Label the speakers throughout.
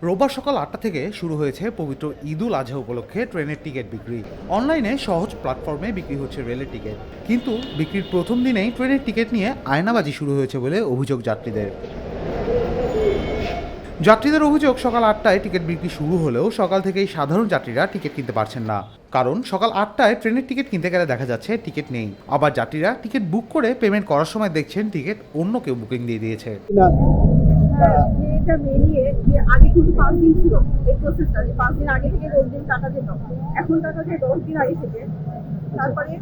Speaker 1: রোববার সকাল ৮টা থেকে শুরু হয়েছে পবিত্র ঈদুল আজহা উপলক্ষে ট্রেনের টিকিট বিক্রি। অনলাইনে সহজ প্ল্যাটফর্মে বিক্রি হচ্ছে রেলের টিকিট, কিন্তু বিক্রির প্রথম দিনেই ট্রেনের টিকিট নিয়ে আয়নাবাজি শুরু হয়েছে বলে অভিযোগ যাত্রীদের অভিযোগ, সকাল ৮টায় টিকিট বিক্রি শুরু হলেও সকাল থেকেই সাধারণ যাত্রীরা টিকিট কিনতে পারছেন না। কারণ সকাল ৮টায় ট্রেনের টিকিট কিনতে গেলে দেখা যাচ্ছে টিকিট নেই, আবার যাত্রীরা টিকিট বুক করে পেমেন্ট করার সময় দেখছেন টিকিট অন্য কেউ বুকিং দিয়ে দিয়েছে।
Speaker 2: এটা মেনিয়ে যে আগে কিন্তু 5 দিন ছিল এই প্রসেসটা, যে 5 দিন আগে থেকে 10 দিন টাকা যেত, এখন টাকা যায় 10 দিন আগে থেকে। তারপরে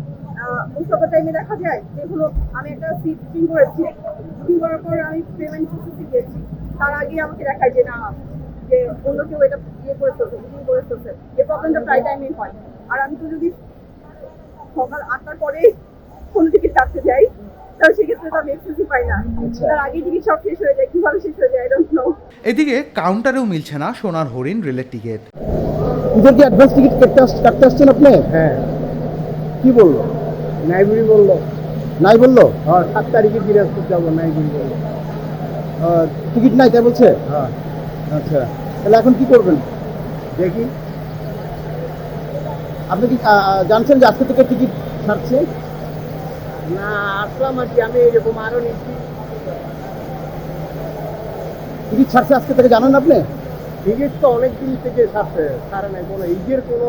Speaker 2: মোস্ট অফ দ্য টাইমে দেখা যায় যেগুলো আমি একটা সিট বুকিং করেছি, বুকিং করার পর আমি পেমেন্ট প্রসেসে গিয়েছি, তার আগে আমাকে দেখায় যে না, যে অন্য কেউ এটা ইয়ে করে ফেলছে, বুকিং করে ফেলছে। এই প্রবলেমটা প্রায় টাইমে হয়। আর আমি তো যদি সকাল 8টার পরে কোনো টিকিট কাটতে যাই, তাহলে সেক্ষেত্রে তো আমি এক্সেসই পাই না, তার আগে টিকিট সব শেষ হয়ে যায়। কিভাবে শেষ হয়ে যায় আই ডোন্ট নো।
Speaker 1: এদিকে কাউন্টারেও মিলছে না সোনার হরিণ রেলের টিকিট।
Speaker 3: ঈদের কি অ্যাডভান্স টিকিট কাটতে আসছেন আপনি?
Speaker 4: হ্যাঁ,
Speaker 3: কি বললো?
Speaker 4: নাইবুড়ি বললো।
Speaker 3: নাই বললো?
Speaker 4: হ্যাঁ, 7 তারিখে দিনাজপুর যাবো, নাইবুড়ি বললো।
Speaker 3: টিকিট নাই তাই বলছে?
Speaker 4: হ্যাঁ,
Speaker 3: আচ্ছা, তাহলে এখন কি করবেন?
Speaker 4: দেখি।
Speaker 3: আপনি কি জানছেন যে আজকে থেকে টিকিট ছাড়ছে?
Speaker 4: না, আসলাম আর কি, আমি এরকম আরো নিচ্ছি।
Speaker 3: টিকিট ছাড়ছে আজকে থেকে, জানেন আপনি?
Speaker 4: টিকিট তো অনেক দিন থেকে ছাড়ে নাই, কোনো ঈদের কোনো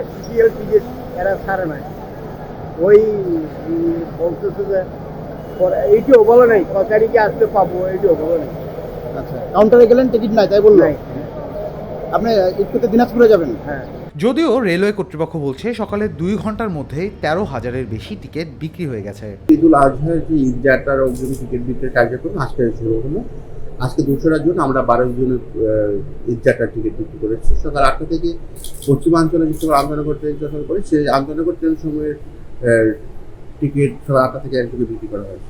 Speaker 4: স্পেশাল টিকিট এরা ছাড়ে নাই। ওই বলতেছে যে এইটিও বলে নাই ক তারিখে আসতে পাবো, এইটিও বলে নাই।
Speaker 3: আচ্ছা, কাউন্টারে গেলেন টিকিট নাই তাই বললো?
Speaker 4: নাই।
Speaker 3: আপনি ঈদ করতে দিনাজপুরে যাবেন?
Speaker 4: হ্যাঁ,
Speaker 1: যদিও রেলওয়ে কর্তৃপক্ষ বলছে সকালে 2 ঘন্টার মধ্যেই 13,000-এর বেশি টিকিট বিক্রি হয়ে গেছে।
Speaker 5: ঈদুল আজহার যে ঈদ যাত্রার অগ্রিম টিকিট বিক্রির কার্যক্রম আজকে শুরু হলো। আজকে 200টার জন্য আমরা 12 জনের ঈদ যাত্রার টিকিট বিক্রি করেছি। সকাল 8টা থেকে পশ্চিমাঞ্চলে যে সকল আন্তনগর ট্রেন চলাচল করে, সেই আন্তনগর ট্রেন সময়ের টিকিট সকাল 8টা থেকে একদিকে বিক্রি করা হয়েছে।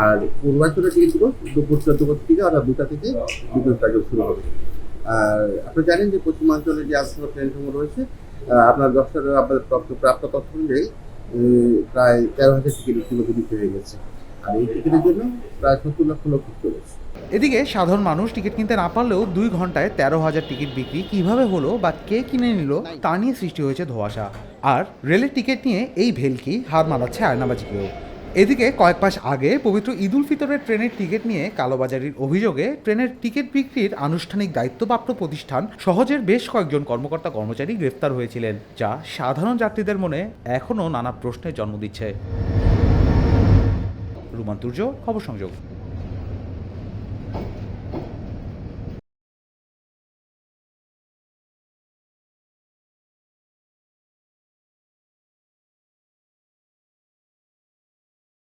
Speaker 5: আর পূর্বাঞ্চলের টিকিটগুলো দুপুর 14টা থেকে অর্থাৎ 2টা থেকে বিক্রির কার্য শুরু হবে। আর আপনি জানেন যে পশ্চিমাঞ্চলে যে আন্তনগর ট্রেন সমূহ রয়েছে, আপনার 10টার আপনাদের প্রাপ্ত তথ্য অনুযায়ী প্রায় 13,000 টিকিট ইতিমধ্যে বিক্রি হয়ে গেছে। আর এই টিকিটের জন্য প্রায় 70 লক্ষ লোক রয়েছে।
Speaker 1: এদিকে সাধারণ মানুষ টিকিট কিনতে না পারলেও 2 ঘন্টায় 13,000 টিকিট বিক্রি কিভাবে হলো বা কে কিনে নিল তা নিয়ে সৃষ্টি হয়েছে ধোঁয়াশা। আর রেলের টিকিট নিয়ে এই ভেলকি হার মানাচ্ছে আয়নাবাজিকেও। এদিকে কয়েক মাস আগে পবিত্র ঈদ উল ফিতরের ট্রেনের টিকিট নিয়ে কালোবাজারির অভিযোগে ট্রেনের টিকিট বিক্রির আনুষ্ঠানিক দায়িত্বপ্রাপ্ত প্রতিষ্ঠান সহজের বেশ কয়েকজন কর্মকর্তা কর্মচারী গ্রেফতার হয়েছিলেন, যা সাধারণ যাত্রীদের মনে এখনও নানা প্রশ্নের জন্ম দিচ্ছে। রুমান্তুর্য, খবর সংযোগ।